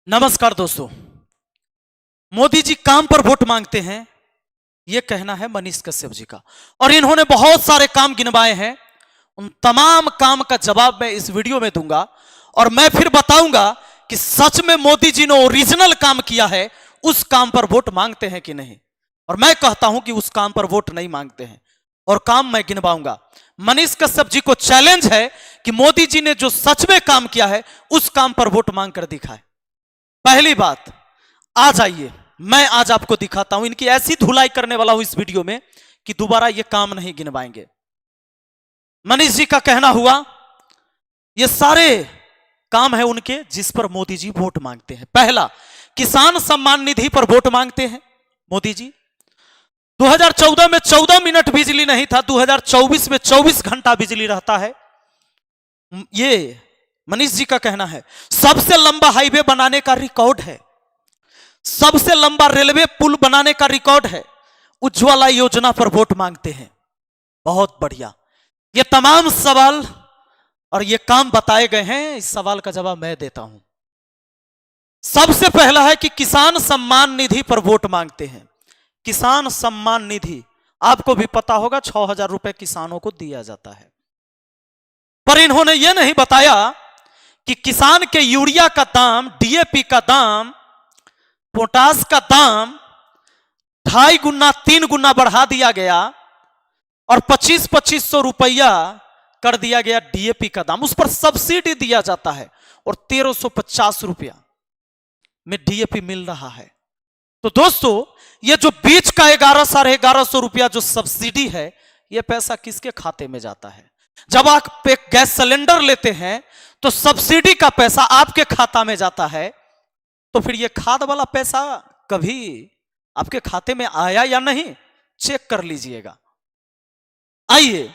नमस्कार दोस्तों। मोदी जी काम पर वोट मांगते हैं, यह कहना है मनीष कश्यप जी का। और इन्होंने बहुत सारे काम गिनवाए हैं। उन तमाम काम का जवाब मैं इस वीडियो में दूंगा और मैं फिर बताऊंगा कि सच में मोदी जी ने ओरिजिनल काम किया है, उस काम पर वोट मांगते हैं कि नहीं। और मैं कहता हूं कि उस काम पर वोट नहीं मांगते हैं और काम मैं गिनवाऊंगा। मनीष कश्यप जी को चैलेंज है कि मोदी जी ने जो सच में काम किया है उस काम पर वोट मांग कर दिखाए। पहली बात, आ जाइए, मैं आज आपको दिखाता हूं। इनकी ऐसी धुलाई करने वाला हूं इस वीडियो में कि दोबारा ये काम नहीं गिनवाएंगे। मनीष जी का कहना हुआ, ये सारे काम है उनके जिस पर मोदी जी वोट मांगते हैं। पहला, किसान सम्मान निधि पर वोट मांगते हैं मोदी जी। 2014 में 14 मिनट बिजली नहीं था, 2024 में 24 घंटा बिजली रहता है। ये मनीष जी का कहना है। सबसे लंबा हाईवे बनाने का रिकॉर्ड है, सबसे लंबा रेलवे पुल बनाने का रिकॉर्ड है। उज्ज्वला योजना पर वोट मांगते हैं। बहुत बढ़िया। ये तमाम सवाल और ये काम बताए गए हैं। इस सवाल का जवाब मैं देता हूं। सबसे पहला है कि किसान सम्मान निधि पर वोट मांगते हैं। किसान सम्मान निधि आपको भी पता होगा, 6,000 रुपए किसानों को दिया जाता है। पर इन्होंने यह नहीं बताया कि किसान के यूरिया का दाम, डीएपी का दाम, पोटास का दाम 2.5 गुना 3 गुना बढ़ा दिया गया और 2500 रुपया कर दिया गया डीएपी का दाम। उस पर सब्सिडी दिया जाता है और 1350 रुपया में डीएपी मिल रहा है। तो दोस्तों, ये जो बीच का 11,500 रुपया जो सब्सिडी है, यह पैसा किसके खाते में जाता है? जब आप एक गैस सिलेंडर लेते हैं तो सब्सिडी का पैसा आपके खाता में जाता है, तो फिर यह खाद वाला पैसा कभी आपके खाते में आया या नहीं, चेक कर लीजिएगा। आइए,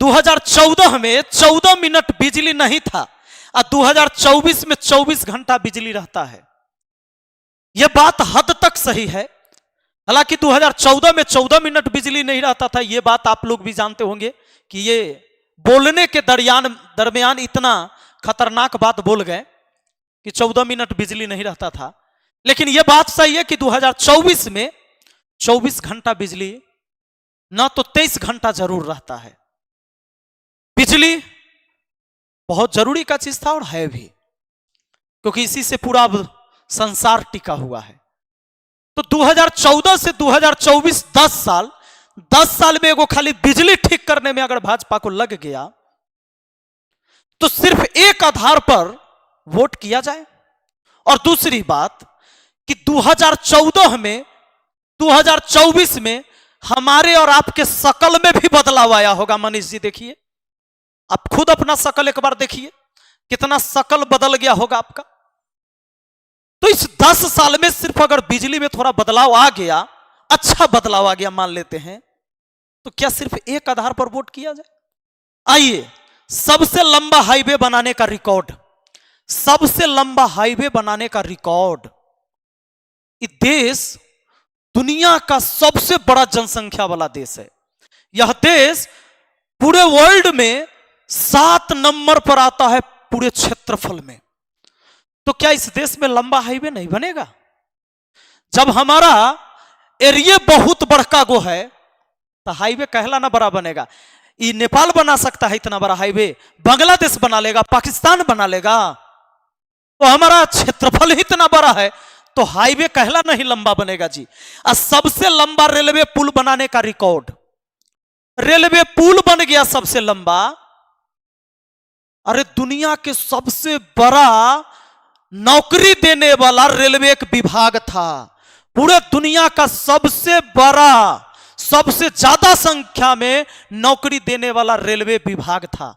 2014 में 14 मिनट बिजली नहीं था और 2024 में 24 घंटा बिजली रहता है। यह बात हद तक सही है। हालांकि 2014 में 14 मिनट बिजली नहीं रहता था, यह बात आप लोग भी जानते होंगे कि ये बोलने के दरमियान इतना खतरनाक बात बोल गए कि 14 मिनट बिजली नहीं रहता था। लेकिन यह बात सही है कि 2024 में 24 घंटा बिजली ना तो 23 घंटा जरूर रहता है। बिजली बहुत जरूरी का चीज था और है भी, क्योंकि इसी से पूरा संसार टिका हुआ है। तो 2014 से 2024 10 साल में एगो खाली बिजली ठीक करने में अगर भाजपा को लग गया तो सिर्फ एक आधार पर वोट किया जाए। और दूसरी बात कि 2014 में 2024 में हमारे और आपके शकल में भी बदलाव आया होगा। मनीष जी देखिए, आप खुद अपना शकल एक बार देखिए, कितना शकल बदल गया होगा आपका। तो इस 10 साल में सिर्फ अगर बिजली में थोड़ा बदलाव आ गया, अच्छा बदलाव आ गया मान लेते हैं, तो क्या सिर्फ एक आधार पर वोट किया जाए? आइए, सबसे लंबा हाईवे बनाने का रिकॉर्ड, सबसे लंबा हाईवे बनाने का रिकॉर्ड। ये देश दुनिया का सबसे बड़ा जनसंख्या वाला देश है। यह देश पूरे वर्ल्ड में 7 नंबर पर आता है पूरे क्षेत्रफल में। तो क्या इस देश में लंबा हाईवे नहीं बनेगा? जब हमारा एरिया बहुत बड़का गो है तो हाईवे कहला ना बड़ा बनेगा। ये नेपाल बना सकता है इतना बड़ा हाईवे, बांग्लादेश बना लेगा, पाकिस्तान बना लेगा। तो हमारा क्षेत्रफल ही इतना बड़ा है तो हाईवे कहला नहीं लंबा बनेगा जी। और सबसे लंबा रेलवे पुल बनाने का रिकॉर्ड, रेलवे पुल बन गया सबसे लंबा। अरे दुनिया के सबसे बड़ा नौकरी देने वाला रेलवे एक विभाग था। पूरे दुनिया का सबसे बड़ा, सबसे ज्यादा संख्या में नौकरी देने वाला रेलवे विभाग था।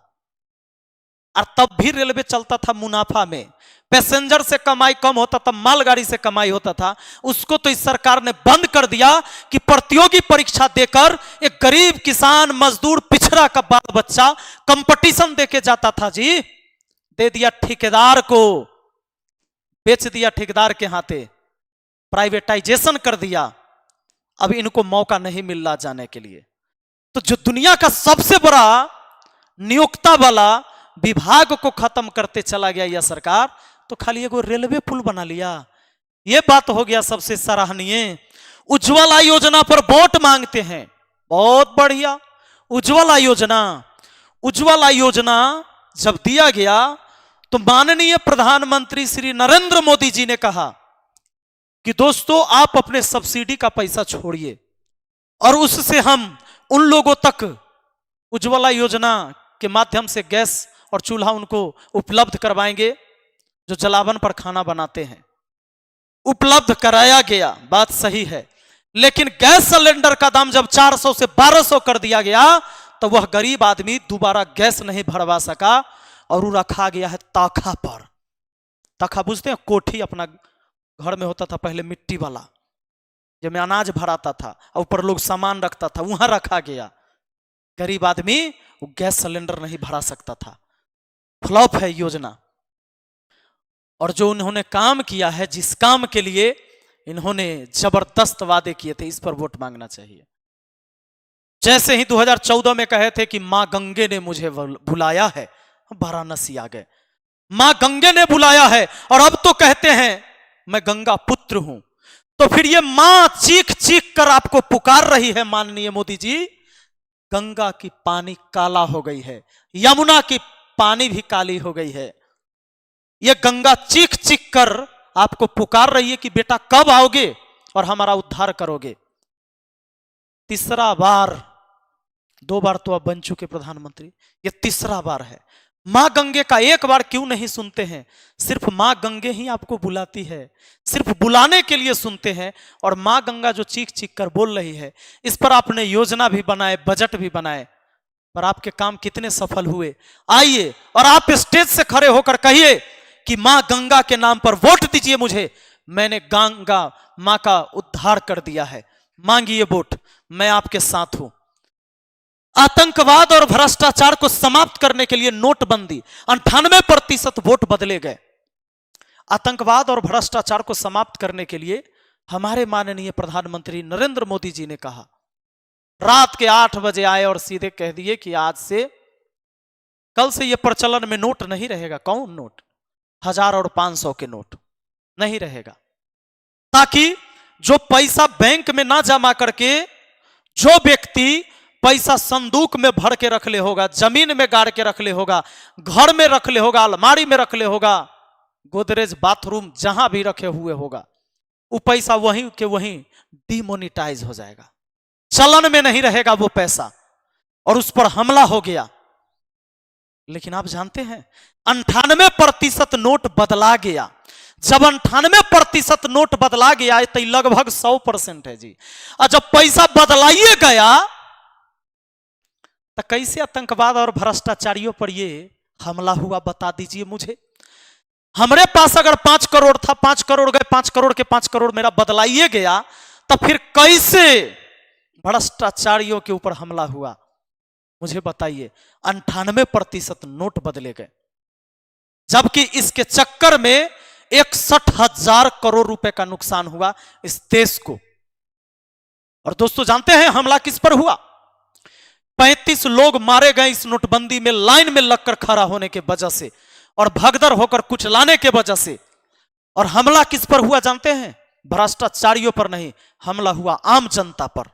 और तब भी रेलवे चलता था मुनाफा में। पैसेंजर से कमाई कम होता था, मालगाड़ी से कमाई होता था। उसको तो इस सरकार ने बंद कर दिया कि प्रतियोगी परीक्षा देकर एक गरीब किसान, मजदूर, पिछड़ा का बाल बच्चा कंपटीशन देके जाता था जी। दे दिया ठेकेदार को, बेच दिया ठेकेदार के हाथे, प्राइवेटाइजेशन कर दिया। अब इनको मौका नहीं मिल रहा जाने के लिए। तो जो दुनिया का सबसे बड़ा नियोक्ता वाला विभाग को खत्म करते चला गया यह सरकार, तो खाली एगो रेलवे पुल बना लिया। ये बात हो गया सबसे सराहनीय। उज्ज्वला योजना पर वोट मांगते हैं, बहुत बढ़िया। उज्ज्वला योजना, उज्ज्वला योजना जब दिया गया तो माननीय प्रधानमंत्री श्री नरेंद्र मोदी जी ने कहा कि दोस्तों आप अपने सब्सिडी का पैसा छोड़िए और उससे हम उन लोगों तक उज्ज्वला योजना के माध्यम से गैस और चूल्हा उनको उपलब्ध करवाएंगे जो जलावन पर खाना बनाते हैं। उपलब्ध कराया गया, बात सही है, लेकिन गैस सिलेंडर का दाम जब 400 से 1200 कर दिया गया तो वह गरीब आदमी दोबारा गैस नहीं भरवा सका और वो रखा गया है ताखा पर। ताखा बुझते हैं, कोठी अपना घर में होता था पहले मिट्टी वाला, जिसमें अनाज भराता था और ऊपर लोग सामान रखता था, वहां रखा गया। गरीब आदमी वो गैस सिलेंडर नहीं भरा सकता था। फ्लॉप है योजना। और जो उन्होंने काम किया है, जिस काम के लिए इन्होंने जबरदस्त वादे किए थे, इस पर वोट मांगना चाहिए। जैसे ही 2014 में कहे थे कि मां गंगे ने मुझे बुलाया है, वाराणसी आ गए, मां गंगे ने बुलाया है, और अब तो कहते हैं मैं गंगा पुत्र हूं। तो फिर ये मां चीख चीख कर आपको पुकार रही है माननीय मोदी जी, गंगा की पानी काला हो गई है, यमुना की पानी भी काली हो गई है। ये गंगा चीख चीख कर आपको पुकार रही है कि बेटा कब आओगे और हमारा उद्धार करोगे। तीसरा बार, 2 बार तो आप बन चुके प्रधानमंत्री, ये तीसरा बार है। मां गंगे का एक बार क्यों नहीं सुनते हैं? सिर्फ मां गंगे ही आपको बुलाती है, सिर्फ बुलाने के लिए सुनते हैं। और मां गंगा जो चीख चीख कर बोल रही है, इस पर आपने योजना भी बनाए, बजट भी बनाए, पर आपके काम कितने सफल हुए? आइए और आप स्टेज से खड़े होकर कहिए कि मां गंगा के नाम पर वोट दीजिए मुझे, मैंने गंगा मां का उद्धार कर दिया है, मांगिए वोट, मैं आपके साथ हूं। आतंकवाद और भ्रष्टाचार को समाप्त करने के लिए नोटबंदी, 98% वोट बदले गए। आतंकवाद और भ्रष्टाचार को समाप्त करने के लिए हमारे माननीय प्रधानमंत्री नरेंद्र मोदी जी ने कहा, रात के 8 बजे आए और सीधे कह दिए कि आज से, कल से यह प्रचलन में नोट नहीं रहेगा। कौन नोट? 1000 और 500 के नोट नहीं रहेगा, ताकि जो पैसा बैंक में ना जमा करके जो व्यक्ति पैसा संदूक में भर के रख ले होगा, जमीन में गाड़ के रख ले होगा, घर में रख ले होगा, अलमारी में रख ले होगा, गोदरेज बाथरूम जहां भी रखे हुए होगा, वो पैसा वहीं के वहीं डिमोनिटाइज हो जाएगा, चलन में नहीं रहेगा वो पैसा। और उस पर हमला हो गया। लेकिन आप जानते हैं 98% नोट बदला गया। जब 98% नोट बदला गया तो लगभग 100% है जी। और जब पैसा बदलाइए गया तो कैसे आतंकवाद और भ्रष्टाचारियों पर ये हमला हुआ, बता दीजिए मुझे। हमारे पास अगर 5 करोड़ था, 5 करोड़ गए, 5 करोड़ के 5 करोड़ मेरा बदलाइए गया, तो फिर कैसे भ्रष्टाचारियों के ऊपर हमला हुआ? मुझे बताइए। 98% नोट बदले गए, जबकि इसके चक्कर में 61,000 करोड़ रुपए का नुकसान हुआ इस देश को। और दोस्तों जानते हैं हमला किस पर हुआ? 35 लोग मारे गए इस नोटबंदी में लाइन में लगकर खड़ा होने के वजह से और भगदड़ होकर कुछ लाने के वजह से। और हमला किस पर हुआ जानते हैं? भ्रष्टाचारियों पर नहीं, हमला हुआ आम जनता पर।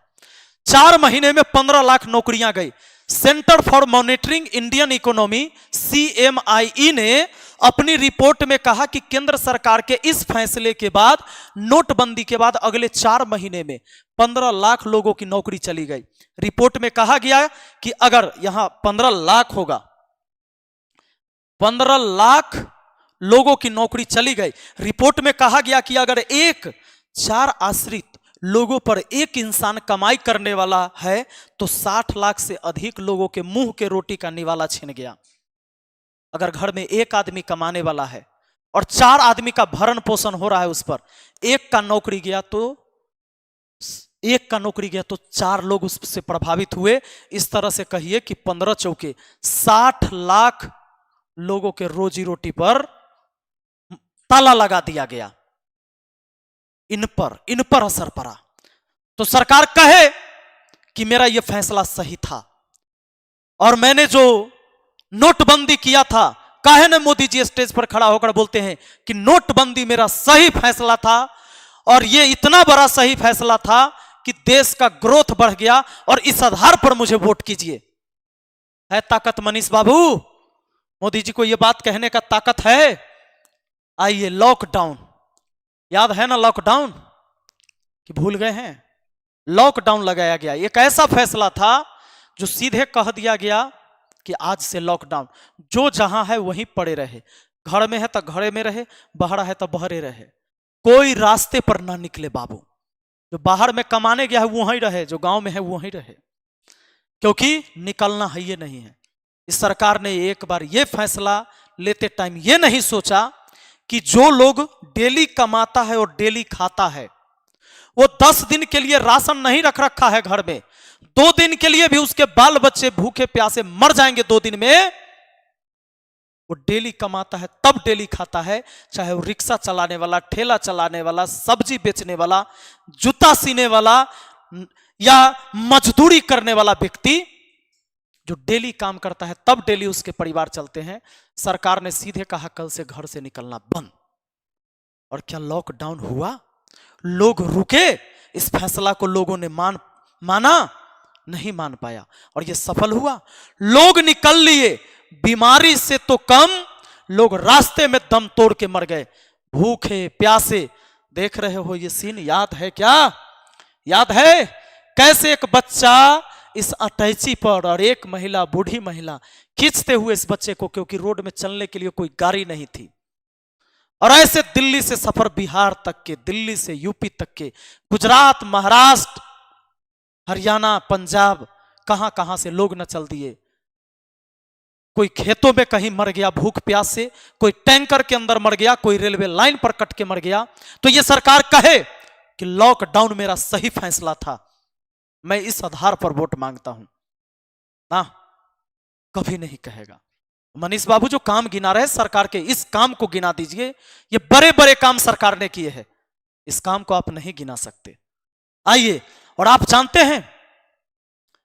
4 महीने में 15 लाख नौकरियां गई। Centre for monitoring Indian economy CMIE ने अपनी रिपोर्ट में कहा कि केंद्र सरकार के इस फैसले के बाद, नोटबंदी के बाद अगले 4 महीने में 15 लाख लोगों की नौकरी चली गई। रिपोर्ट में कहा गया कि अगर यहां 15 लाख होगा, 15 लाख लोगों की नौकरी चली गई। रिपोर्ट में कहा गया कि अगर 4 आश्रित लोगों पर एक इंसान कमाई करने वाला है तो 60 लाख से अधिक लोगों के मुंह के रोटी का निवाला छिन गया। अगर घर में एक आदमी कमाने वाला है और 4 आदमी का भरण पोषण हो रहा है उस पर, एक का नौकरी गया तो 4 लोग उससे प्रभावित हुए। इस तरह से कहिए कि 15 चौके 60 लाख लोगों के रोजी रोटी पर ताला लगा दिया गया। इन पर असर पड़ा। तो सरकार कहे कि मेरा यह फैसला सही था और मैंने जो नोटबंदी किया था काहे न मोदी जी स्टेज पर खड़ा होकर बोलते हैं कि नोटबंदी मेरा सही फैसला था और ये इतना बड़ा सही फैसला था कि देश का ग्रोथ बढ़ गया और इस आधार पर मुझे वोट कीजिए। है ताकत मनीष बाबू? मोदी जी को यह बात कहने का ताकत है? आइए, लॉकडाउन याद है ना? लॉकडाउन कि भूल गए हैं? लॉकडाउन लगाया गया। एक ऐसा फैसला था जो सीधे कह दिया गया कि आज से लॉकडाउन, जो जहां है वहीं पड़े रहे, घर में है तो घरे में रहे, बाहर है तो बहरे रहे, कोई रास्ते पर ना निकले बाबू। जो बाहर में कमाने गया है वहीं रहे, जो गांव में है वहीं रहे, क्योंकि निकलना है ये नहीं है। इस सरकार ने एक बार ये फैसला लेते टाइम ये नहीं सोचा कि जो लोग डेली कमाता है और डेली खाता है, वो 10 दिन के लिए राशन नहीं रख रखा है घर में, 2 दिन के लिए भी उसके बाल बच्चे भूखे प्यासे मर जाएंगे 2 दिन में, वो डेली कमाता है तब डेली खाता है। चाहे वो रिक्शा चलाने वाला, ठेला चलाने वाला, सब्जी बेचने वाला, जूता सीने वाला या मजदूरी करने वाला व्यक्ति, जो डेली काम करता है तब डेली उसके परिवार चलते हैं। सरकार ने सीधे कहा कल से घर से निकलना बंद। और क्या लॉकडाउन हुआ? लोग रुके? इस फैसला को लोगों ने माना? नहीं मान पाया और यह सफल हुआ। लोग निकल लिए, बीमारी से तो कम लोग रास्ते में दम तोड़ के मर गए, भूखे प्यासे। देख रहे हो ये सीन, याद है क्या? याद है कैसे एक बच्चा इस अटैची पर और एक महिला, बूढ़ी महिला खींचते हुए इस बच्चे को, क्योंकि रोड में चलने के लिए कोई गाड़ी नहीं थी, और ऐसे दिल्ली से सफर बिहार तक के, दिल्ली से यूपी तक के, गुजरात, महाराष्ट्र, हरियाणा, पंजाब, कहां कहां से लोग न चल दिए। कोई खेतों में कहीं मर गया भूख प्यास से, कोई टैंकर के अंदर मर गया, कोई रेलवे लाइन पर कट के मर गया। तो यह सरकार कहे कि लॉकडाउन मेरा सही फैसला था, मैं इस आधार पर वोट मांगता हूं ना, कभी नहीं कहेगा। मनीष बाबू जो काम गिना रहे सरकार के, इस काम को गिना दीजिए। ये बड़े बड़े काम सरकार ने किए हैं, इस काम को आप नहीं गिना सकते। आइए, और आप जानते हैं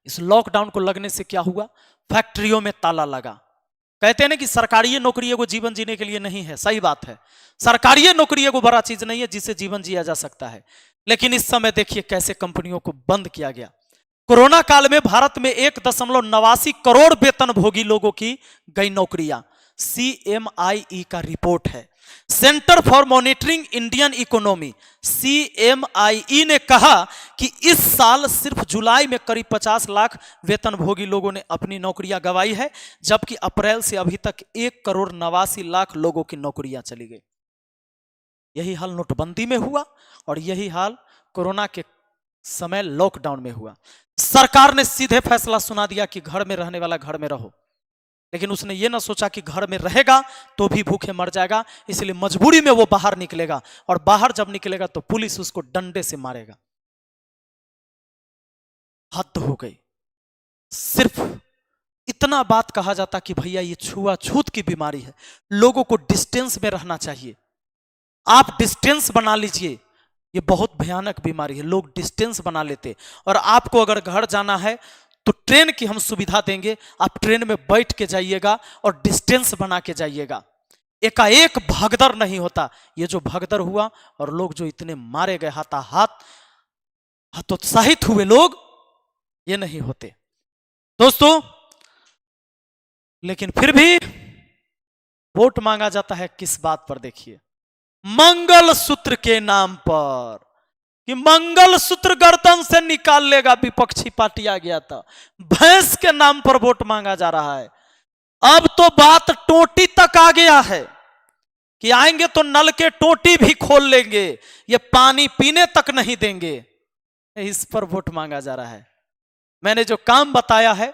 इस लॉकडाउन को लगने से क्या हुआ? फैक्ट्रियों में ताला लगा। कहते हैं ना कि सरकारी नौकरी को जीवन जीने के लिए नहीं है, सही बात है, सरकारी नौकरी को बड़ा चीज नहीं है जिससे जीवन जिया जा सकता है। लेकिन इस समय देखिए कैसे कंपनियों को बंद किया गया। कोरोना काल में भारत में 1.89 करोड़ वेतनभोगी लोगों की गई नौकरियां, CMIE का रिपोर्ट है। Centre for monitoring Indian economy, CMIE ने कहा कि इस साल सिर्फ जुलाई में करीब 50 लाख वेतनभोगी लोगों ने अपनी नौकरियां गंवाई है, जबकि अप्रैल से अभी तक 1,89,00,000 लोगों की नौकरियां चली गई। यही हाल नोटबंदी में हुआ और यही हाल कोरोना के समय लॉकडाउन में हुआ। सरकार ने सीधे फैसला सुना दिया कि घर में रहने वाला घर में रहो, लेकिन उसने ये ना सोचा कि घर में रहेगा तो भी भूखे मर जाएगा, इसलिए मजबूरी में वो बाहर निकलेगा, और बाहर जब निकलेगा तो पुलिस उसको डंडे से मारेगा। हद हो गई। सिर्फ इतना बात कहा जाता कि भैया ये छुआछूत की बीमारी है, लोगों को डिस्टेंस में रहना चाहिए, आप डिस्टेंस बना लीजिए, ये बहुत भयानक बीमारी है। लोग डिस्टेंस बना लेते, और आपको अगर घर जाना है तो ट्रेन की हम सुविधा देंगे, आप ट्रेन में बैठ के जाइएगा और डिस्टेंस बना के जाइएगा। एकाएक भगदड़ नहीं होता। ये जो भगदड़ हुआ और लोग जो इतने मारे गए, हाथाहाथ हतोत्साहित हुए लोग, ये नहीं होते दोस्तों। लेकिन फिर भी वोट मांगा जाता है किस बात पर? देखिए, मंगल सूत्र के नाम पर, कि मंगल सूत्र गर्दन से निकाल लेगा विपक्षी पार्टी आ गया था। भैंस के नाम पर वोट मांगा जा रहा है। अब तो बात टोटी तक आ गया है कि आएंगे तो नल के टोटी भी खोल लेंगे, ये पानी पीने तक नहीं देंगे। इस पर वोट मांगा जा रहा है। मैंने जो काम बताया है,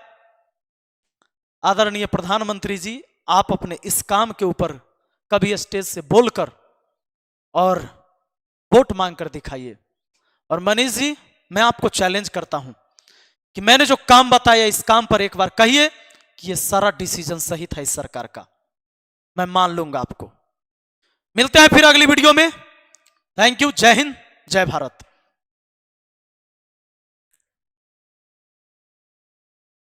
आदरणीय प्रधानमंत्री जी, आप अपने इस काम के ऊपर कभी स्टेज से बोलकर और वोट मांग कर दिखाइए। और मनीष जी, मैं आपको चैलेंज करता हूं कि मैंने जो काम बताया इस काम पर एक बार कहिए कि ये सारा डिसीजन सही था इस सरकार का, मैं मान लूंगा आपको। मिलते हैं फिर अगली वीडियो में। Thank you. जय हिंद, जय भारत।